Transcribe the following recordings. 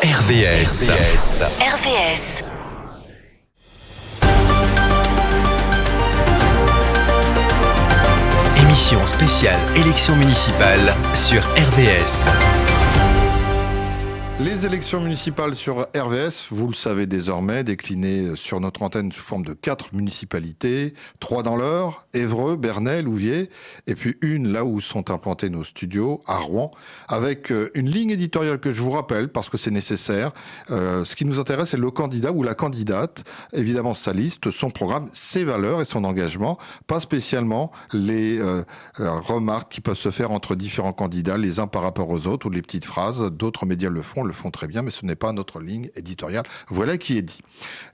RVS. Émission spéciale élection municipale sur RVS. Les élections municipales sur RVS, vous le savez désormais, déclinées sur notre antenne sous forme de 4 municipalités, 3 dans l'Eure, Évreux, Bernay, Louviers, et puis une là où sont implantés nos studios, à Rouen, avec une ligne éditoriale que je vous rappelle parce que c'est nécessaire. Ce qui nous intéresse, c'est le candidat ou la candidate, évidemment sa liste, son programme, ses valeurs et son engagement, pas spécialement les remarques qui peuvent se faire entre différents candidats, les uns par rapport aux autres, ou les petites phrases. D'autres médias le font très bien, mais ce n'est pas notre ligne éditoriale. Voilà qui est dit.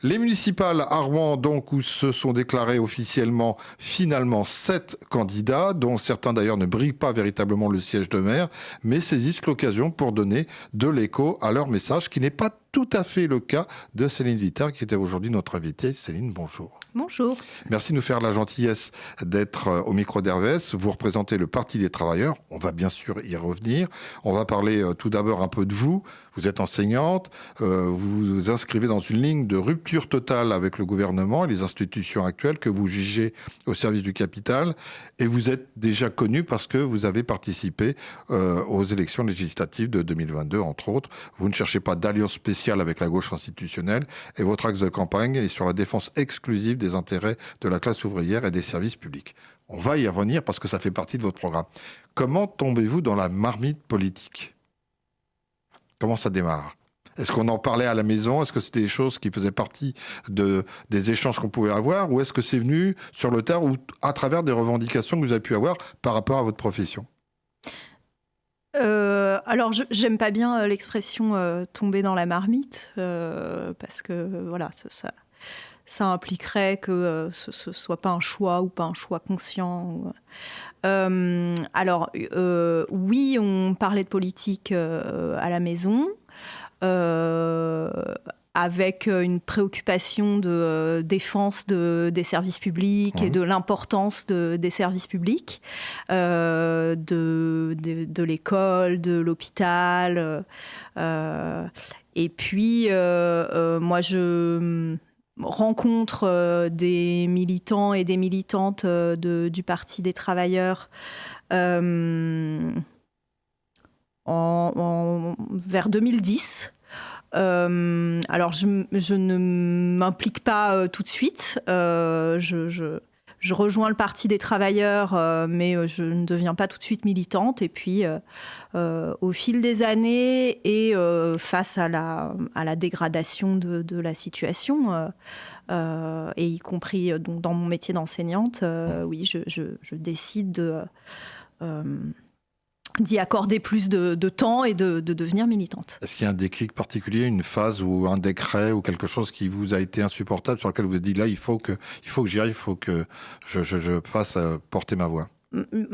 Les municipales à Rouen, donc, où se sont déclarés officiellement, finalement, 7 candidats, dont certains d'ailleurs ne briguent pas véritablement le siège de maire, mais saisissent l'occasion pour donner de l'écho à leur message, qui n'est pas tout à fait le cas de Céline Vittert, qui était aujourd'hui notre invitée. Céline, bonjour. Bonjour. Merci de nous faire la gentillesse d'être au micro d'RVS. Vous représentez le Parti des travailleurs. On va bien sûr y revenir. On va parler tout d'abord un peu de vous. Vous êtes enseignante, vous vous inscrivez dans une ligne de rupture totale avec le gouvernement et les institutions actuelles que vous jugez au service du capital. Et vous êtes déjà connue parce que vous avez participé aux élections législatives de 2022, entre autres. Vous ne cherchez pas d'alliance spéciale avec la gauche institutionnelle et votre axe de campagne est sur la défense exclusive des intérêts de la classe ouvrière et des services publics. On va y revenir parce que ça fait partie de votre programme. Comment tombez-vous dans la marmite politique ? Comment ça démarre ? Est-ce qu'on en parlait à la maison ? Est-ce que c'était des choses qui faisaient partie des échanges qu'on pouvait avoir ? Ou est-ce que c'est venu sur le tard ou à travers des revendications que vous avez pu avoir par rapport à votre profession ? Alors, j'aime pas bien l'expression tomber dans la marmite, parce que voilà, ça impliquerait que ce soit pas un choix ou pas un choix conscient. Alors, oui, on parlait de politique à la maison, avec une préoccupation de défense des services publics et de l'importance des services publics, de l'école, de l'hôpital. Et puis, moi, je rencontre des militants et des militantes du Parti des travailleurs vers 2010. Alors, je ne m'implique pas tout de suite. Je rejoins le Parti des travailleurs, mais je ne deviens pas tout de suite militante. Et puis, au fil des années et face à la dégradation de la situation, et y compris donc, dans mon métier d'enseignante, oui, je décide d'y accorder plus de temps et de devenir militante. Est-ce qu'il y a un déclic particulier, une phase ou un décret ou quelque chose qui vous a été insupportable, sur lequel vous vous êtes dit là, il faut que j'y aille, il faut que je fasse porter ma voix ?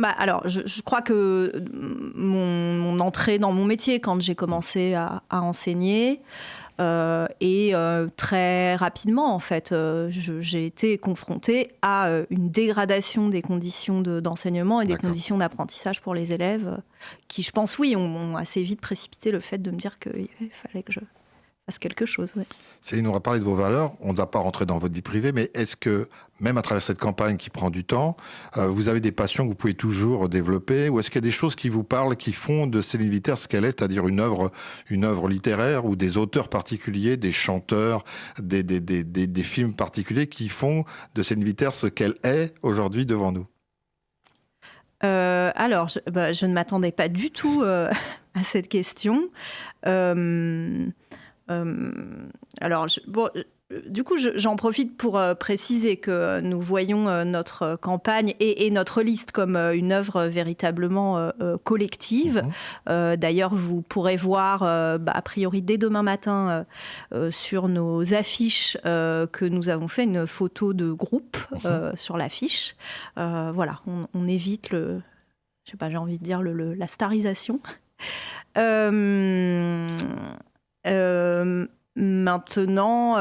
Alors, je crois que mon entrée dans mon métier, quand j'ai commencé à enseigner, et très rapidement, en fait, j'ai été confrontée à une dégradation des conditions d'enseignement et des conditions d'apprentissage pour les élèves, qui, je pense, oui, ont assez vite précipité le fait de me dire qu'il fallait que je fasse quelque chose. Ouais. Céline, on va parler de vos valeurs. On ne va pas rentrer dans votre vie privée, mais est-ce que, même à travers cette campagne qui prend du temps, vous avez des passions que vous pouvez toujours développer ? Ou est-ce qu'il y a des choses qui vous parlent, qui font de Céline Vittert ce qu'elle est, c'est-à-dire une œuvre littéraire ou des auteurs particuliers, des chanteurs, des films particuliers qui font de Céline Vittert ce qu'elle est aujourd'hui devant nous ? Alors, je ne m'attendais pas du tout à cette question. Alors, du coup, j'en profite pour préciser que nous voyons notre campagne et notre liste comme une œuvre véritablement collective. D'ailleurs, vous pourrez voir, a priori, dès demain matin, sur nos affiches, que nous avons fait une photo de groupe sur l'affiche. Voilà, on évite j'ai envie de dire la starisation. Maintenant,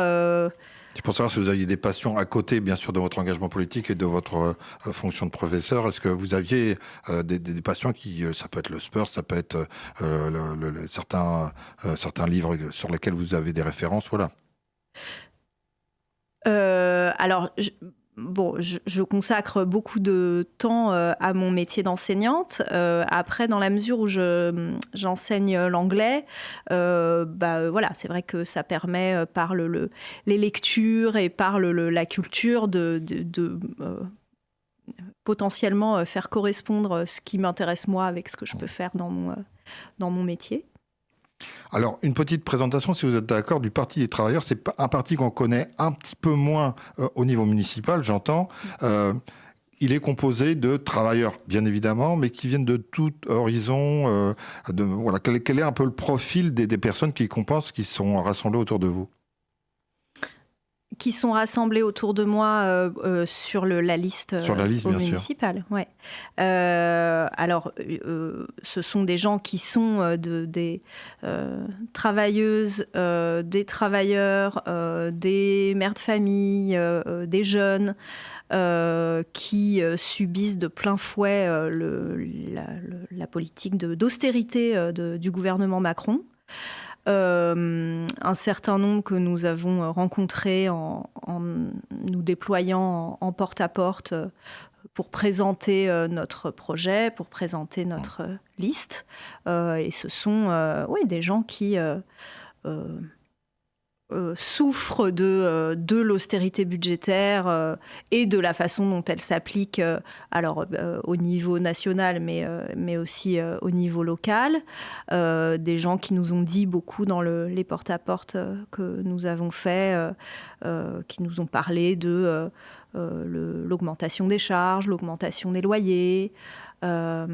C'est pour savoir si vous aviez des passions à côté, bien sûr, de votre engagement politique et de votre fonction de professeur. Est-ce que vous aviez des passions ça peut être le sport, ça peut être certains livres sur lesquels vous avez des références, voilà. Alors, je consacre beaucoup de temps à mon métier d'enseignante. Après, dans la mesure où j'enseigne l'anglais, voilà, c'est vrai que ça permet, par les lectures et par la culture, de potentiellement faire correspondre ce qui m'intéresse moi avec ce que je peux faire dans mon métier. Alors, une petite présentation, si vous êtes d'accord, du Parti des travailleurs. C'est un parti qu'on connaît un petit peu moins au niveau municipal, j'entends. Il est composé de travailleurs, bien évidemment, mais qui viennent de tout horizon. Voilà. Quel est un peu le profil des personnes qui sont rassemblées autour de vous? Qui sont rassemblés autour de moi sur la liste, bien municipale. Ouais. Alors, ce sont des gens qui sont des travailleuses, des travailleurs, des mères de famille, des jeunes qui subissent de plein fouet la politique d'austérité du gouvernement Macron. Un certain nombre que nous avons rencontrés en nous déployant en porte-à-porte pour présenter notre projet, pour présenter notre liste. Et ce sont des gens qui souffrent de l'austérité budgétaire et de la façon dont elle s'applique au niveau national, mais aussi au niveau local. Des gens qui nous ont dit beaucoup dans les porte-à-porte que nous avons fait, qui nous ont parlé de l'augmentation des charges, l'augmentation des loyers, la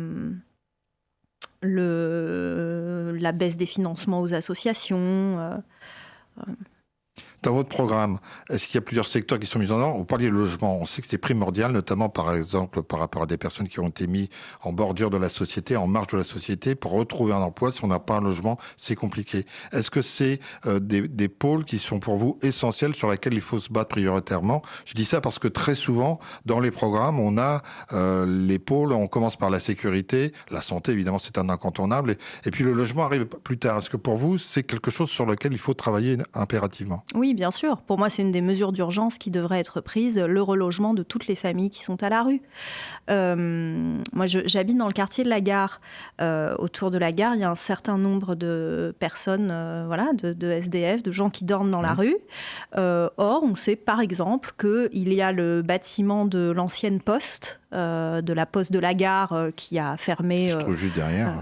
baisse des financements aux associations. Dans votre programme, est-ce qu'il y a plusieurs secteurs qui sont mis en avant? Vous parliez de logement, on sait que c'est primordial, notamment par exemple par rapport à des personnes qui ont été mises en bordure de la société, en marge de la société. Pour retrouver un emploi, si on n'a pas un logement, c'est compliqué. Est-ce que c'est des pôles qui sont pour vous essentiels, sur lesquels il faut se battre prioritairement? Je dis ça parce que très souvent, dans les programmes, on a les pôles, on commence par la sécurité, la santé, évidemment, c'est un incontournable, et puis le logement arrive plus tard. Est-ce que pour vous, c'est quelque chose sur lequel il faut travailler impérativement? Oui, bien sûr. Pour moi, c'est une des mesures d'urgence qui devrait être prise, le relogement de toutes les familles qui sont à la rue. Moi, j'habite dans le quartier de la Gare. Autour de la Gare, il y a un certain nombre de personnes, de SDF, de gens qui dorment dans la rue. Or, on sait par exemple qu'il y a le bâtiment de l'ancienne poste, de la poste de la Gare qui a fermé. Je trouve juste derrière.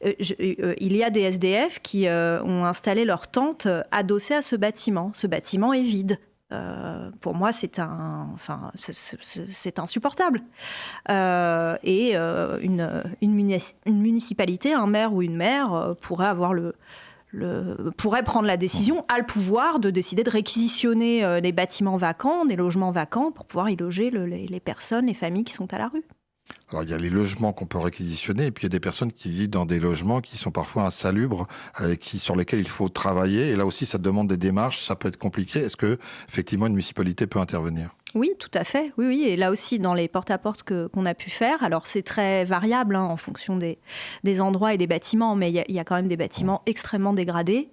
Il y a des SDF qui ont installé leur tente adossée à ce bâtiment. Ce bâtiment est vide. Pour moi, c'est insupportable. Et une municipalité, un maire ou une maire pourrait prendre la décision, a le pouvoir de décider de réquisitionner des bâtiments vacants, des logements vacants, pour pouvoir y loger les personnes, les familles qui sont à la rue. Alors, il y a les logements qu'on peut réquisitionner, et puis il y a des personnes qui vivent dans des logements qui sont parfois insalubres, sur lesquels il faut travailler. Et là aussi, ça demande des démarches, ça peut être compliqué. Est-ce que, effectivement, une municipalité peut intervenir? Oui, tout à fait. Oui. Et là aussi, dans les porte-à-porte qu'on a pu faire, alors c'est très variable en fonction des endroits et des bâtiments, mais il y a quand même des bâtiments extrêmement dégradés.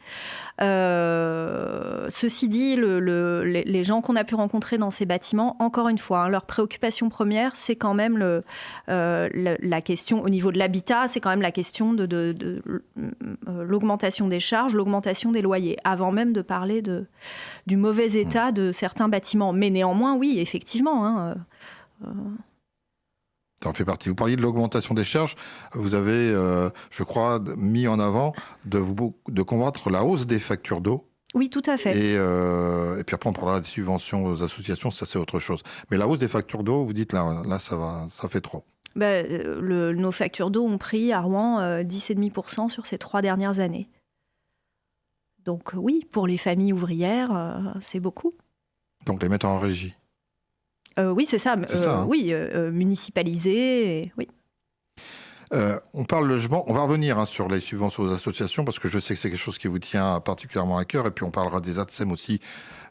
Ceci dit, les gens qu'on a pu rencontrer dans ces bâtiments, encore une fois, leur préoccupation première, c'est quand même la question, au niveau de l'habitat, c'est quand même la question de l'augmentation des charges, l'augmentation des loyers, avant même de parler du mauvais état de certains bâtiments. Mais néanmoins, oui, effectivement. Ça en fait partie. Vous parliez de l'augmentation des charges. Vous avez, je crois, mis en avant de combattre la hausse des factures d'eau. Oui, tout à fait. Et puis après, on parlera des subventions aux associations, ça c'est autre chose. Mais la hausse des factures d'eau, vous dites là ça fait trop. Nos factures d'eau ont pris à Rouen 10,5% sur ces 3 dernières années. Donc oui, pour les familles ouvrières, c'est beaucoup. Donc les mettre en régie. Oui, c'est ça. Oui, municipalisé. Oui. On parle logement. On va revenir sur les subventions aux associations parce que je sais que c'est quelque chose qui vous tient particulièrement à cœur. Et puis on parlera des ATSEM aussi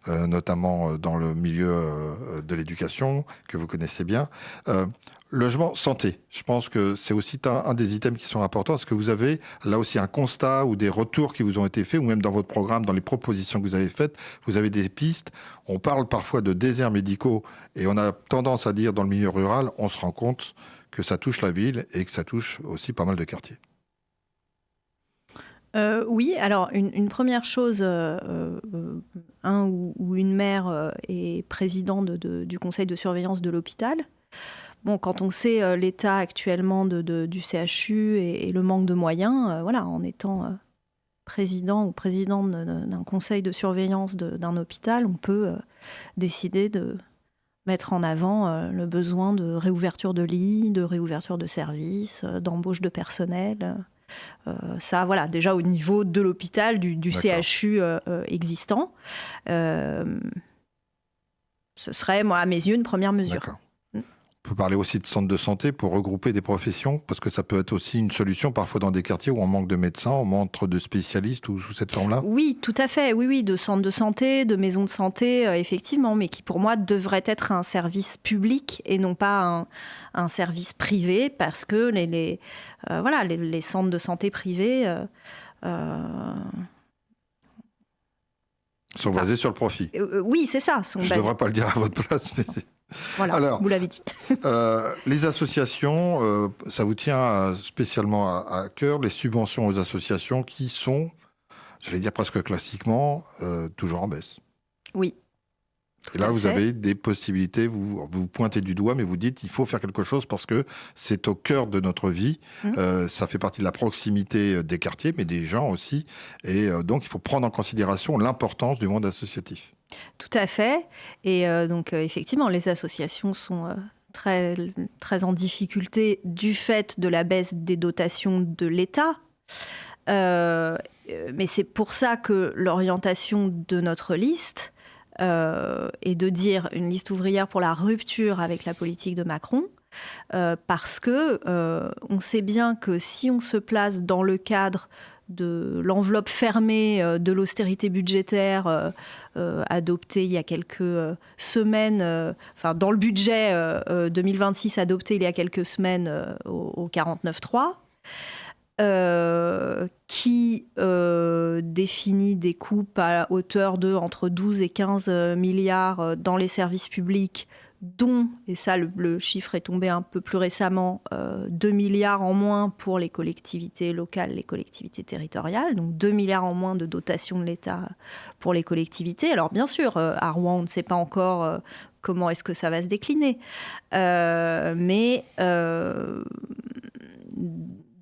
notamment dans le milieu de l'éducation, que vous connaissez bien. Logement, santé. Je pense que c'est aussi un des items qui sont importants. Est-ce que vous avez là aussi un constat ou des retours qui vous ont été faits, ou même dans votre programme, dans les propositions que vous avez faites, vous avez des pistes? On parle parfois de déserts médicaux et on a tendance à dire dans le milieu rural, on se rend compte que ça touche la ville et que ça touche aussi pas mal de quartiers. Oui, alors une première chose, un ou une maire est président du conseil de surveillance de l'hôpital. Bon, quand on sait l'état actuellement du CHU et le manque de moyens, voilà, en étant président ou présidente d'un conseil de surveillance d'un hôpital, on peut décider de mettre en avant le besoin de réouverture de lits, de réouverture de services, d'embauche de personnel. Ça, voilà, déjà au niveau de l'hôpital, du CHU existant. Ce serait, moi, à mes yeux, une première mesure. D'accord. On peut parler aussi de centres de santé pour regrouper des professions, parce que ça peut être aussi une solution parfois dans des quartiers où on manque de médecins, on manque de spécialistes ou sous cette forme-là. Oui, tout à fait. Oui, de centres de santé, de maisons de santé, effectivement, mais qui pour moi devrait être un service public et non pas un service privé, parce que les centres de santé privés sont basés sur le profit. Oui, c'est ça. Je ne devrais pas le dire à votre place, mais voilà, alors, vous l'avez dit. Les associations, ça vous tient spécialement à cœur, les subventions aux associations qui sont, j'allais dire presque classiquement, toujours en baisse. Oui. Et là, vous avez des possibilités, vous pointez du doigt, mais vous dites il faut faire quelque chose parce que c'est au cœur de notre vie. Ça fait partie de la proximité des quartiers, mais des gens aussi. Et donc, il faut prendre en considération l'importance du monde associatif. Tout à fait. Et donc, effectivement, les associations sont très, très en difficulté du fait de la baisse des dotations de l'État. Mais c'est pour ça que l'orientation de notre liste est de dire une liste ouvrière pour la rupture avec la politique de Macron, parce que on sait bien que si on se place dans le cadre de l'enveloppe fermée de l'austérité budgétaire adoptée il y a quelques semaines, enfin dans le budget 2026 adopté il y a quelques semaines au 49.3, qui définit des coupes à hauteur de entre 12 et 15 milliards dans les services publics, dont, et ça le chiffre est tombé un peu plus récemment, 2 milliards en moins pour les collectivités locales, les collectivités territoriales, donc 2 milliards en moins de dotation de l'État pour les collectivités. Alors bien sûr, à Rouen, on ne sait pas encore comment est-ce que ça va se décliner, mais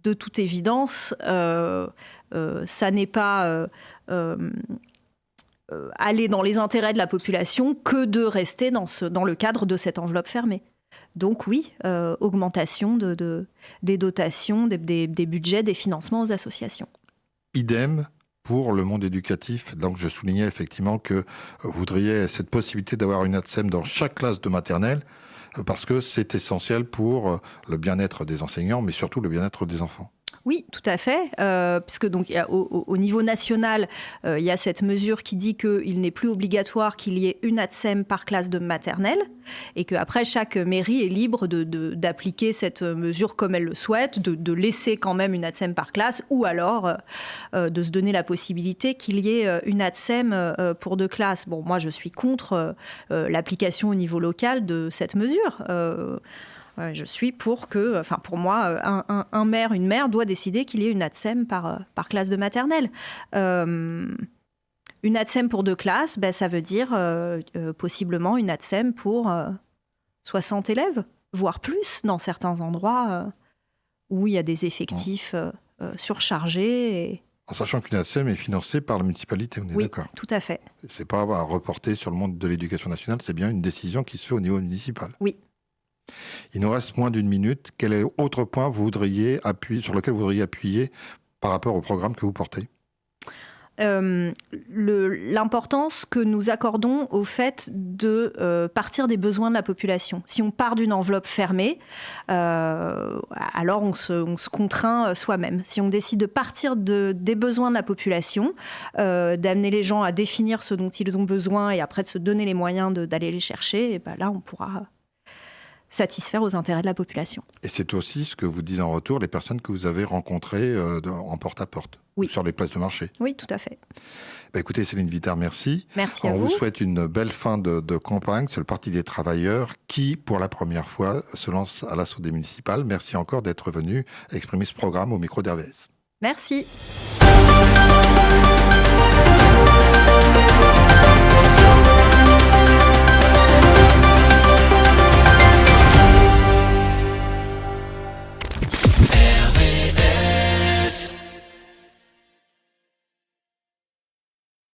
de toute évidence, ça n'est pas aller dans les intérêts de la population que de rester dans le cadre de cette enveloppe fermée. Donc oui, augmentation des dotations, des budgets, des financements aux associations. Idem pour le monde éducatif. Donc je soulignais effectivement que vous voudriez cette possibilité d'avoir une ATSEM dans chaque classe de maternelle, parce que c'est essentiel pour le bien-être des enseignants, mais surtout le bien-être des enfants. Oui, tout à fait, puisque donc au niveau national, il y a cette mesure qui dit qu'il n'est plus obligatoire qu'il y ait une ATSEM par classe de maternelle, et qu'après chaque mairie est libre d'appliquer cette mesure comme elle le souhaite, de laisser quand même une ATSEM par classe, ou alors de se donner la possibilité qu'il y ait une ATSEM pour 2 classes. Bon, moi je suis contre l'application au niveau local de cette mesure. Je suis pour que, enfin pour moi, un maire, une mère doit décider qu'il y ait une ATSEM par classe de maternelle. Une ATSEM pour 2 classes, ça veut dire possiblement une ATSEM pour 60 élèves, voire plus, dans certains endroits où il y a des effectifs surchargés. En sachant qu'une ATSEM est financée par la municipalité, on est d'accord. Oui, tout à fait. C'est pas à reporter sur le monde de l'éducation nationale, c'est bien une décision qui se fait au niveau municipal. Oui. Il nous reste moins d'1 minute. Quel est l'autre point sur lequel vous voudriez appuyer par rapport au programme que vous portez ? l'importance que nous accordons au fait de partir des besoins de la population. Si on part d'une enveloppe fermée, alors on se contraint soi-même. Si on décide de partir des besoins de la population, d'amener les gens à définir ce dont ils ont besoin et après de se donner les moyens d'aller les chercher, et ben là on pourra satisfaire aux intérêts de la population. Et c'est aussi ce que vous disent en retour les personnes que vous avez rencontrées en porte-à-porte, oui, sur les places de marché. Oui, tout à fait. Écoutez, Céline Vittard, merci. Merci à vous. On vous souhaite une belle fin de campagne. C'est le Parti des travailleurs qui, pour la première fois, se lance à l'assaut des municipales. Merci encore d'être venu exprimer ce programme au micro d'RVS. Merci.